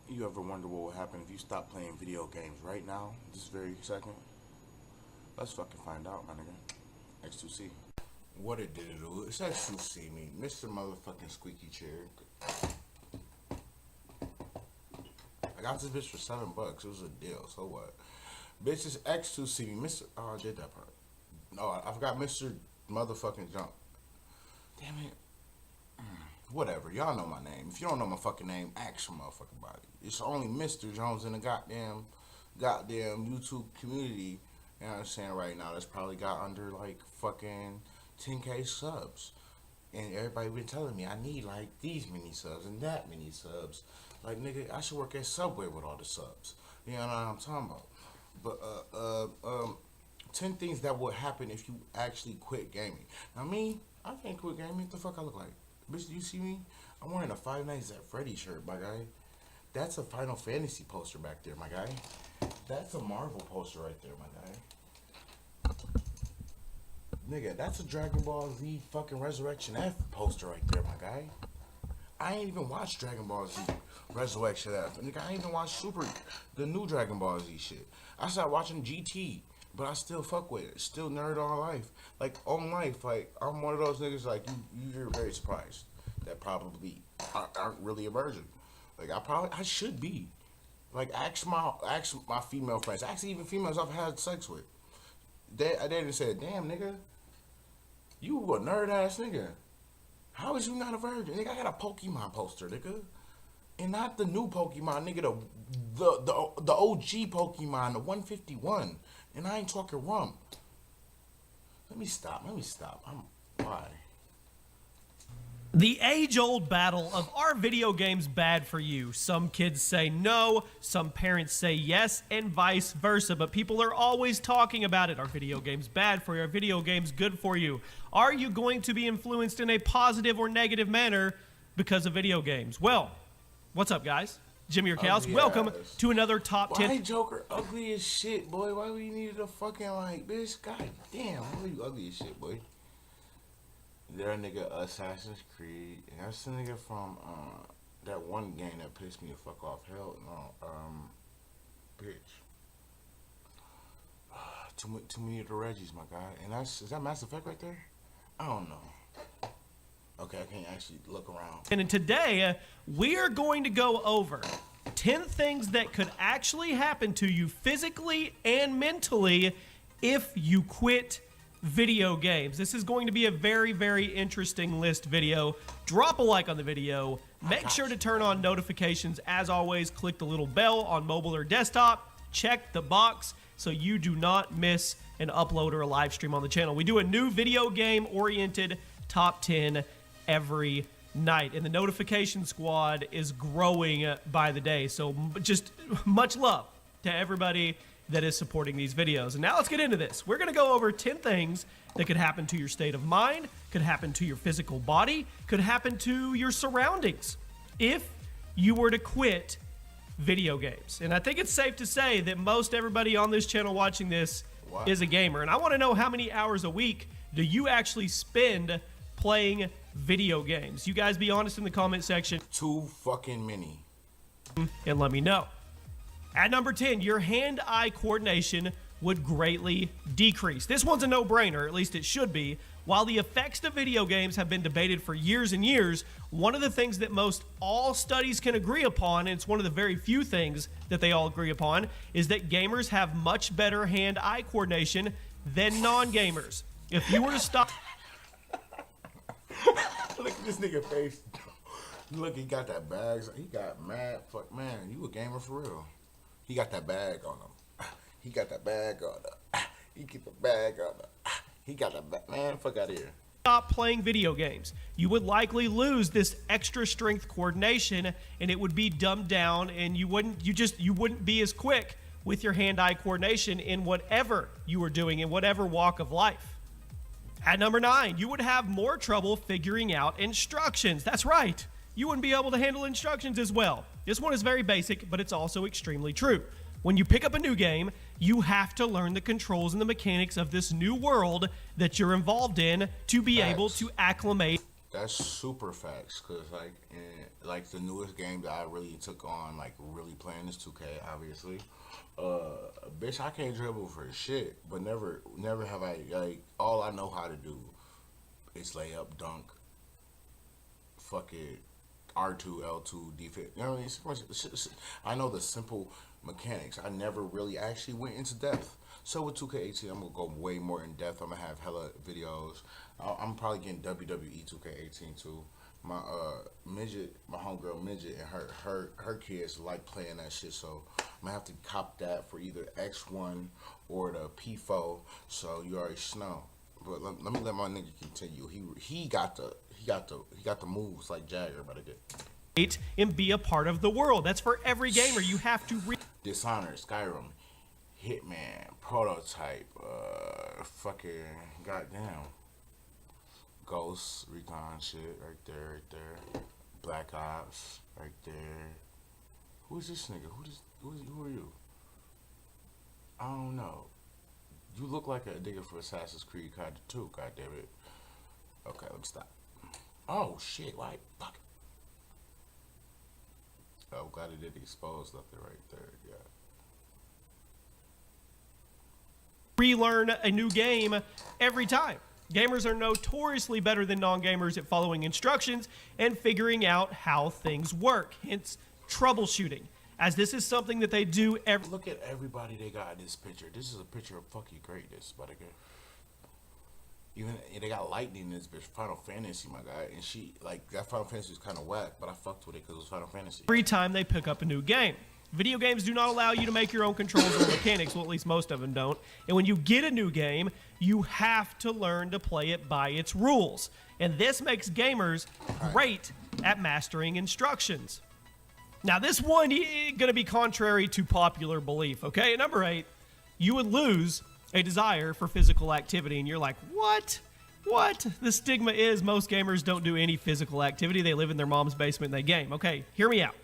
You ever wonder what would happen if you stopped playing video games right now, this very second? Let's fucking find out, my nigga. X2C. What it did, it's X2C, me, Mr. Motherfucking Squeaky Chair. I got this bitch for $7. It was a deal, so what? Bitch, is X2C, me, Mr. Oh, I did that part. No, I forgot Mr. Motherfucking Jump. Damn it. Whatever, y'all know my name. If you don't know my fucking name, ask your motherfucking body. It's only Mr. Jones in the goddamn YouTube community, you know what I'm saying, right now, that's probably got under like fucking 10K subs. And everybody been telling me I need like these many subs and that many subs. Like, nigga, I should work at Subway with all the subs. You know what I'm talking about? But 10 things that would happen if you actually quit gaming. Now me, I can't quit gaming. What the fuck I look like? Bitch, do you see me? I'm wearing a Five Nights at Freddy's shirt, my guy. That's a Final Fantasy poster back there, my guy. That's a Marvel poster right there, my guy. Nigga, that's a Dragon Ball Z fucking Resurrection F poster right there, my guy. I ain't even watched Dragon Ball Z Resurrection F. Nigga, I ain't even watched the new Dragon Ball Z shit. I started watching GT, but I still fuck with it. Still nerd on life. Like, on life, like, I'm one of those niggas, like, you're very surprised that probably aren't really a virgin. Like, I should be. Like, ask my female friends. Ask even females I've had sex with. They didn't say, damn, nigga, you a nerd ass nigga. How is you not a virgin? Nigga, I got a Pokemon poster, nigga. And not the new Pokemon, nigga, the OG Pokemon, the 151. And I ain't talking rum. Let me stop. Why? The age-old battle of, are video games bad for you? Some kids say no, some parents say yes, and vice versa. But people are always talking about it. Are video games bad for you? Are video games good for you? Are you going to be influenced in a positive or negative manner because of video games? Well, what's up, guys? Jimmy Urkaus, welcome to another Top 10. Why Joker ugly as shit, boy? Why we needed a fucking, like, bitch? God damn, why you ugly as shit, boy? They're a nigga Assassin's Creed. And that's the nigga from that one game that pissed me the fuck off. Hell no. Bitch. Too many of the Reggies, my guy. And is that Mass Effect right there? I don't know. Okay, I can't actually look around. And today, we are going to go over 10 things that could actually happen to you physically and mentally if you quit video games. This is going to be a very, very interesting list video. Drop a like on the video. Make sure to turn on notifications. As always, click the little bell on mobile or desktop. Check the box so you do not miss an upload or a live stream on the channel. We do a new video game-oriented top 10 every night, and the notification squad is growing by the day. So just much love to everybody that is supporting these videos. And now let's get into this. We're gonna go over 10 things that could happen to your state of mind, could happen to your physical body, could happen to your surroundings if you were to quit video games. And I think it's safe to say that most everybody on this channel watching this is a gamer. And I wanna know, how many hours a week do you actually spend playing video games? You guys be honest in the comment section. Too fucking many. And let me know. At number 10, your hand-eye coordination would greatly decrease. This one's a no-brainer, at least it should be. While the effects of video games have been debated for years and years, one of the things that most all studies can agree upon, and it's one of the very few things that they all agree upon, is that gamers have much better hand-eye coordination than non-gamers. If you were to stop... Look at this nigga face. Look, he got that bag. He got mad. Fuck, man, you a gamer for real. He got that bag on him. He got that bag on him. He keep a bag on him. He got that bag. Man, fuck out of here. Stop playing video games. You would likely lose this extra strength coordination, and it would be dumbed down, and you wouldn't be as quick with your hand-eye coordination in whatever you were doing, in whatever walk of life. At number 9, you would have more trouble figuring out instructions. That's right. You wouldn't be able to handle instructions as well. This one is very basic, but it's also extremely true. When you pick up a new game, you have to learn the controls and the mechanics of this new world that you're involved in to be able to acclimate. That's super facts, cause like the newest game that I really took on, like really playing is 2K, obviously. Bitch, I can't dribble for shit, but never have I like all I know how to do is lay up, dunk, fuck it, R2, L2, defense. You know what I mean? I know the simple mechanics. I never really actually went into depth. So with 2K18, I'm gonna go way more in depth. I'm gonna have hella videos. I'm probably getting WWE 2K18 too. My homegirl midget, and her kids like playing that shit. So I'm gonna have to cop that for either X1 or the P4. So you already know. But let me let my nigga continue. He got the moves like Jagger, but again. And be a part of the world. That's for every gamer. You have to Dishonored, Skyrim, Hitman, Prototype, fucking goddamn, Ghost Recon shit right there, Black Ops right there. Who's this nigga? Who are you? I don't know. You look like a nigga for Assassin's Creed kind of too. God damn it. Okay, let me stop. Oh shit! Why? Fuck. Oh, glad it did expose nothing right there. Yeah. relearn a new game every time. Gamers are notoriously better than non-gamers at following instructions and figuring out how things work, hence troubleshooting, as this is something that they do every— Look at everybody they got in this picture. This is a picture of fucking greatness, but again, even they got Lightning in this bitch, Final Fantasy, my guy, and she, like, that Final Fantasy was kind of whack, but I fucked with it because it was Final Fantasy. every time they pick up a new game. Video games do not allow you to make your own controls or mechanics, well, at least most of them don't. And when you get a new game, you have to learn to play it by its rules. And this makes gamers great at mastering instructions. Now, this one is going to be contrary to popular belief, okay? At number 8, you would lose a desire for physical activity. And you're like, what? What? The stigma is most gamers don't do any physical activity. They live in their mom's basement and they game. Okay, hear me out.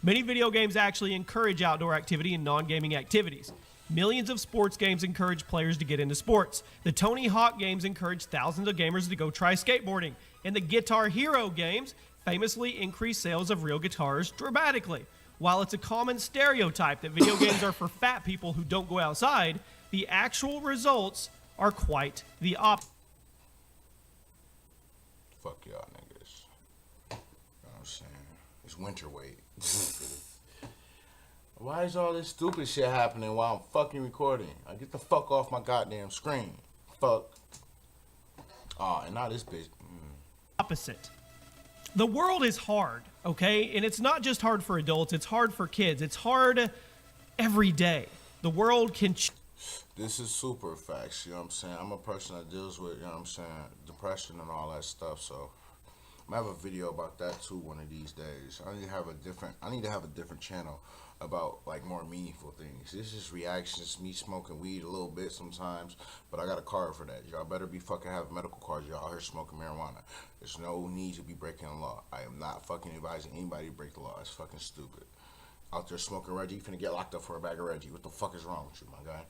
Many video games actually encourage outdoor activity and non-gaming activities. Millions of sports games encourage players to get into sports. The Tony Hawk games encourage thousands of gamers to go try skateboarding. And the Guitar Hero games famously increase sales of real guitars dramatically. While it's a common stereotype that video games are for fat people who don't go outside, the actual results are quite the opposite. Fuck y'all niggas. You know what I'm saying? It's winter weight. Why is all this stupid shit happening while I'm fucking recording? I get the fuck off my goddamn screen. Fuck. Oh, and now this bitch. Opposite. The world is hard, okay? And it's not just hard for adults, it's hard for kids. It's hard every day. The world can... This is super facts, you know what I'm saying? I'm a person that deals with, you know what I'm saying, depression and all that stuff, so I'm gonna have a video about that too one of these days. I need to have a different channel about like more meaningful things. This is reactions, me smoking weed a little bit sometimes, but I got a card for that. Y'all better be fucking have medical cards. Y'all out here smoking marijuana. There's no need to be breaking the law. I am not fucking advising anybody to break the law. It's fucking stupid. Out there smoking Reggie, you finna get locked up for a bag of Reggie. What the fuck is wrong with you, my guy?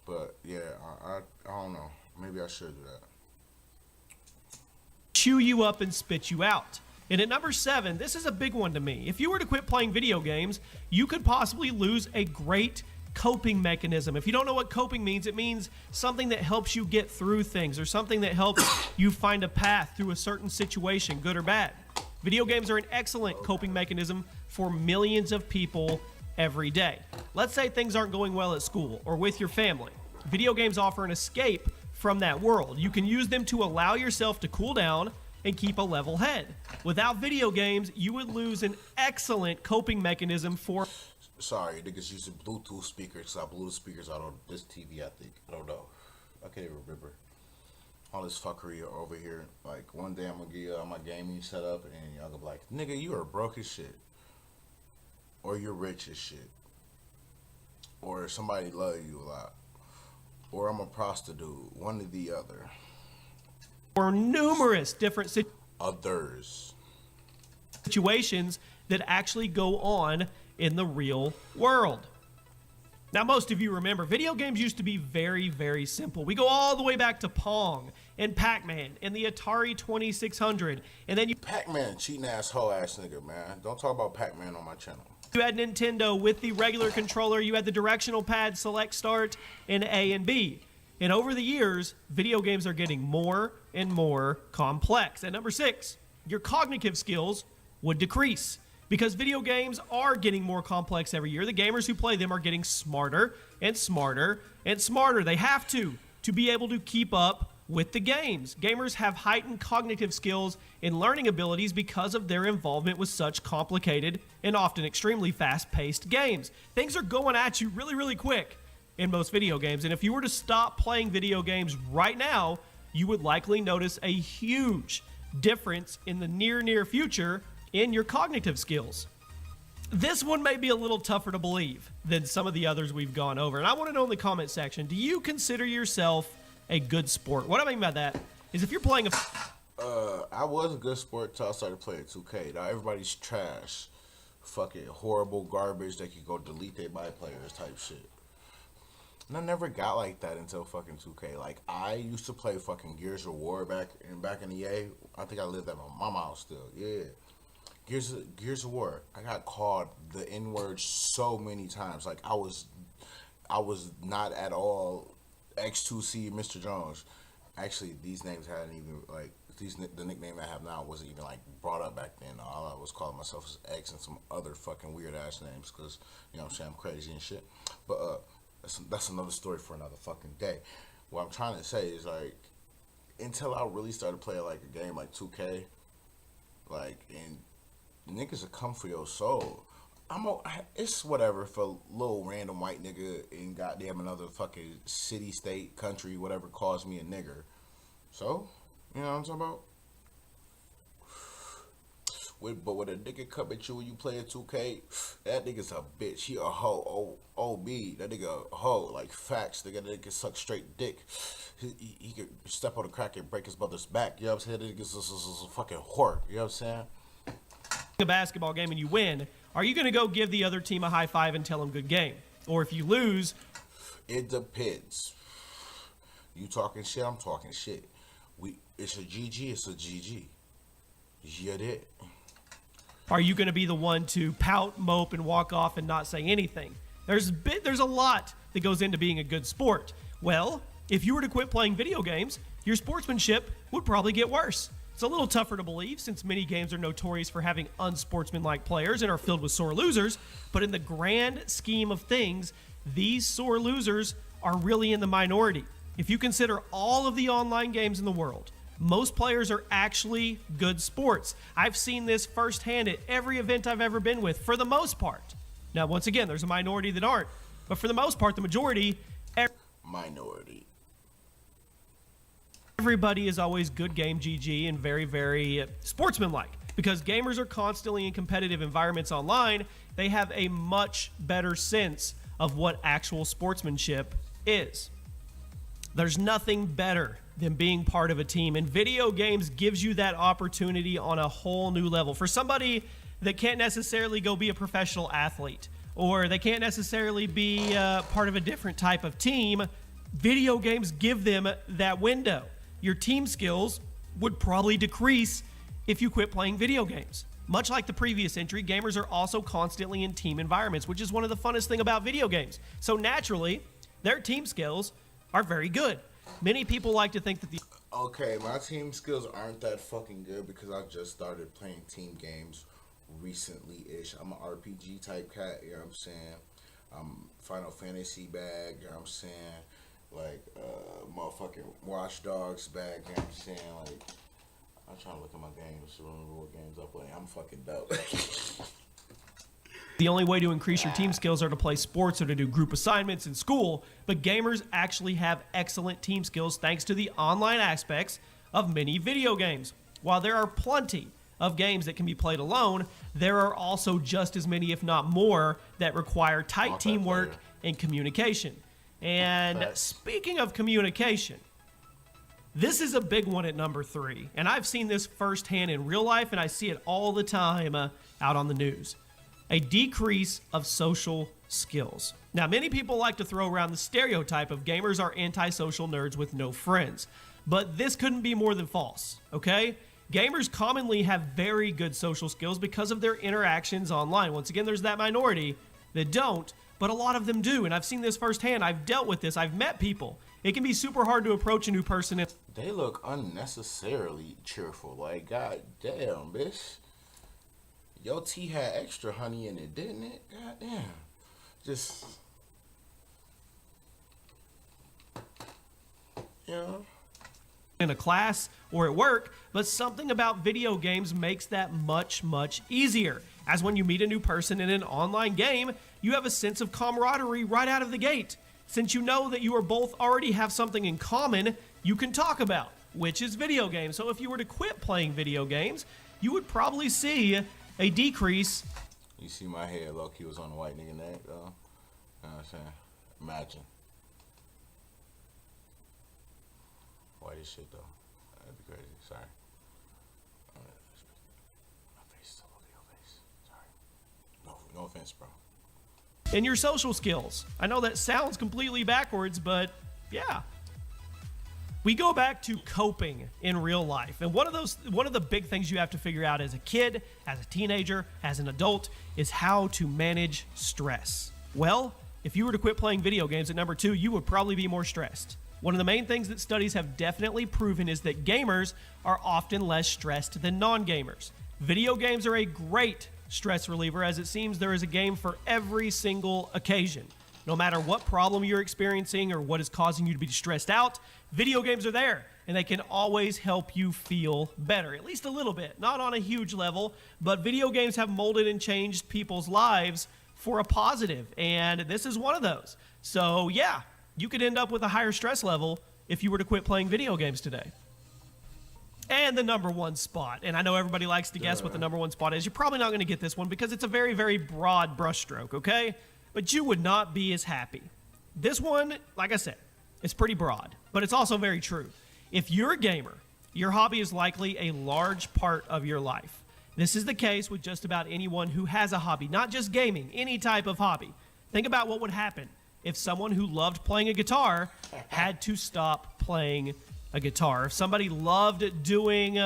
But yeah, I don't know. Maybe I should do that. Chew you up and spit you out. And at number 7, this is a big one to me. If you were to quit playing video games, you could possibly lose a great coping mechanism. If you don't know what coping means, it means something that helps you get through things or something that helps you find a path through a certain situation, good or bad. Video games are an excellent coping mechanism for millions of people every day. Let's say things aren't going well at school or with your family. Video games offer an escape from that world. You can use them to allow yourself to cool down and keep a level head. Without video games, you would lose an excellent coping mechanism for... Sorry, niggas using Bluetooth speakers. I blew the speakers out on this TV, I think. I don't know. I can't even remember. All this fuckery over here. Like, one day I'm gonna get y'all my gaming set up and y'all gonna be like, nigga, you are broke as shit. Or you're rich as shit. Or somebody love you a lot. Or I'm a prostitute. One or the other. Or numerous different situations that actually go on in the real world. Now, most of you remember, video games used to be very, very simple. We go all the way back to Pong and Pac-Man and the Atari 2600. And then Pac-Man, cheating ass, hoe ass nigga, man. Don't talk about Pac-Man on my channel. you had Nintendo with the regular controller. You had the directional pad, select start, and A and B. And over the years, video games are getting more and more complex. And number 6, your cognitive skills would decrease because video games are getting more complex every year. The gamers who play them are getting smarter and smarter and smarter. They have to be able to keep up with the games. Gamers have heightened cognitive skills and learning abilities because of their involvement with such complicated and often extremely fast-paced games. Things are going at you really, really quick in most video games, and if you were to stop playing video games right now, you would likely notice a huge difference in the near future in your cognitive skills. This one may be a little tougher to believe than some of the others we've gone over, and I want to know in the comment section, do you consider yourself a good sport? What I mean by that is if you're playing I was a good sport till I started playing 2K. Now everybody's trash. Fucking horrible garbage that you go delete their by players type shit. And I never got like that until fucking 2K. Like, I used to play fucking Gears of War back in EA. I think I lived at my mama's house still. Yeah. Gears of War. I got called the N-word so many times. Like, I was not at all X2C Mr. Jones. Actually, these names hadn't even, like, the nickname I have now wasn't even, like, brought up back then. All I was calling myself is X and some other fucking weird-ass names because, you know what I'm saying, I'm crazy and shit. But, that's another story for another fucking day. What I'm trying to say is, like, until I really started playing, like, a game like 2K, like, and niggas will come for your soul. It's whatever for a little random white nigga in goddamn another fucking city, state, country, whatever calls me a nigger. So, you know what I'm talking about? But when a nigga come at you when you play 2K, that nigga's a bitch. He a hoe. OB. That nigga a hoe. Like, facts. That nigga suck straight dick. He could step on the crack and break his mother's back. You know what I'm saying? That nigga's a fucking whore. You know what I'm saying? a basketball game and you win, are you going to go give the other team a high five and tell them good game? Or if you lose, it depends. You talking shit, I'm talking shit. It's a GG, it's a GG. Yeah, that. are you going to be the one to pout, mope, and walk off and not say anything? There's a lot that goes into being a good sport. Well, if you were to quit playing video games, your sportsmanship would probably get worse. It's a little tougher to believe since many games are notorious for having unsportsmanlike players and are filled with sore losers, but in the grand scheme of things, these sore losers are really in the minority. If you consider all of the online games in the world, most players are actually good sports. I've seen this firsthand at every event I've ever been with, for the most part. Now, once again, there's a minority that aren't, but for the most part, the majority, minority. Everybody is always good game GG and very, very sportsmanlike. Because gamers are constantly in competitive environments online, they have a much better sense of what actual sportsmanship is. There's nothing better than being part of a team, and video games gives you that opportunity on a whole new level. For somebody that can't necessarily go be a professional athlete, or they can't necessarily be part of a different type of team, video games give them that window. Your team skills would probably decrease if you quit playing video games. Much like the previous entry, gamers are also constantly in team environments, which is one of the funnest things about video games. So naturally, their team skills are very good. Many people like to think that the... Okay, my team skills aren't that fucking good because I just started playing team games recently-ish. I'm an RPG type cat, you know what I'm saying? I'm Final Fantasy bag, you know what I'm saying? Like, motherfucking Watch Dogs bag, you know what I'm saying? Like, I'm trying to look at my games to remember what games I play. I'm fucking dope. The only way to increase your team skills are to play sports or to do group assignments in school, but gamers actually have excellent team skills thanks to the online aspects of many video games. While there are plenty of games that can be played alone, there are also just as many, if not more, that require tight teamwork and communication. And speaking of communication, this is a big one at number 3, and I've seen this firsthand in real life, and I see it all the time out on the news. A decrease of social skills. Now, many people like to throw around the stereotype of gamers are antisocial nerds with no friends, but this couldn't be more than false, okay? Gamers commonly have very good social skills because of their interactions online. Once again, there's that minority that don't, but a lot of them do, and I've seen this firsthand. I've dealt with this. I've met people. It can be super hard to approach a new person. They look unnecessarily cheerful. Like, god damn, bitch. Your tea had extra honey in it, didn't it? God damn. Just, you know. In a class or at work, but something about video games makes that much, much easier. As when you meet a new person in an online game, you have a sense of camaraderie right out of the gate. Since you know that you are both already have something in common you can talk about, which is video games. So if you were to quit playing video games, you would probably see a decrease. You see my hair, Loki was on the white nigga neck, though. You know what I'm saying? Imagine. White as shit, though. That'd be crazy. Sorry. My face is all over your face. Sorry. No offense, bro. In your social skills. I know that sounds completely backwards, but yeah. We go back to coping in real life. And one of the big things you have to figure out as a kid, as a teenager, as an adult, is how to manage stress. Well, if you were to quit playing video games at number 2, you would probably be more stressed. One of the main things that studies have definitely proven is that gamers are often less stressed than non-gamers. Video games are a great stress reliever, as it seems there is a game for every single occasion. No matter what problem you're experiencing or what is causing you to be stressed out, video games are there, and they can always help you feel better, at least a little bit. Not on a huge level, but video games have molded and changed people's lives for a positive, and this is one of those. So yeah, you could end up with a higher stress level if you were to quit playing video games today. And the number 1 spot, and I know everybody likes to guess what the number 1 spot is. You're probably not going to get this one because it's a very, very broad brushstroke, okay? But you would not be as happy. This one, like I said, it's pretty broad, but it's also very true. If you're a gamer, your hobby is likely a large part of your life. This is the case with just about anyone who has a hobby, not just gaming, any type of hobby. Think about what would happen if someone who loved playing a guitar had to stop playing a guitar. If somebody loved doing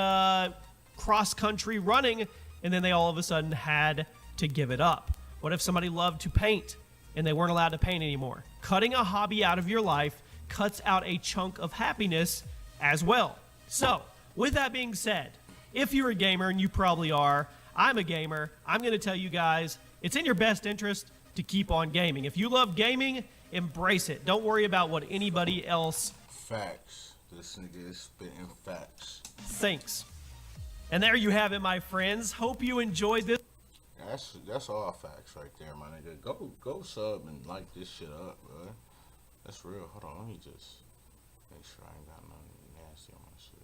cross-country running and then they all of a sudden had to give it up. What if somebody loved to paint and they weren't allowed to paint anymore? Cutting a hobby out of your life cuts out a chunk of happiness as well. So, with that being said, if you're a gamer, and you probably are, I'm a gamer, I'm going to tell you guys, it's in your best interest to keep on gaming. If you love gaming, embrace it. Don't worry about what anybody else Facts. This nigga is spitting facts. thinks. And there you have it, my friends. Hope you enjoyed this. That's all facts right there, my nigga. Go sub and like this shit up, bro. That's real. Hold on, let me just make sure I ain't got nothing nasty on my shit.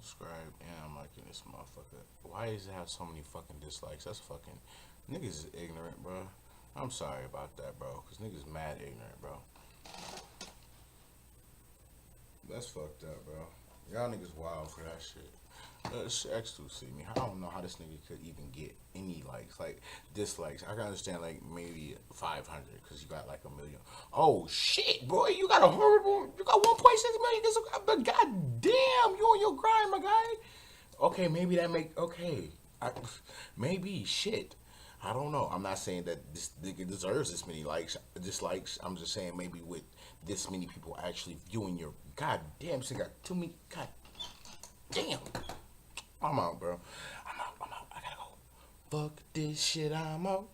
Subscribe, and I'm liking this motherfucker. Why does it have so many fucking dislikes? That's fucking niggas is ignorant, bro. I'm sorry about that, bro, cause niggas mad ignorant, bro. That's fucked up, bro. Y'all niggas wild for that shit. X2 see me. I don't know how this nigga could even get any likes, like dislikes. I can understand like maybe 500 because you got like a million. Oh shit, boy, you got 1.6 million. But god damn, you on your grind, my guy. Okay, maybe that maybe shit. I don't know. I'm not saying that this nigga deserves this many dislikes. I'm just saying maybe with this many people actually viewing your god damn, so got too many. God damn. I'm out, bro. I'm out. I gotta go. Fuck this shit, I'm out.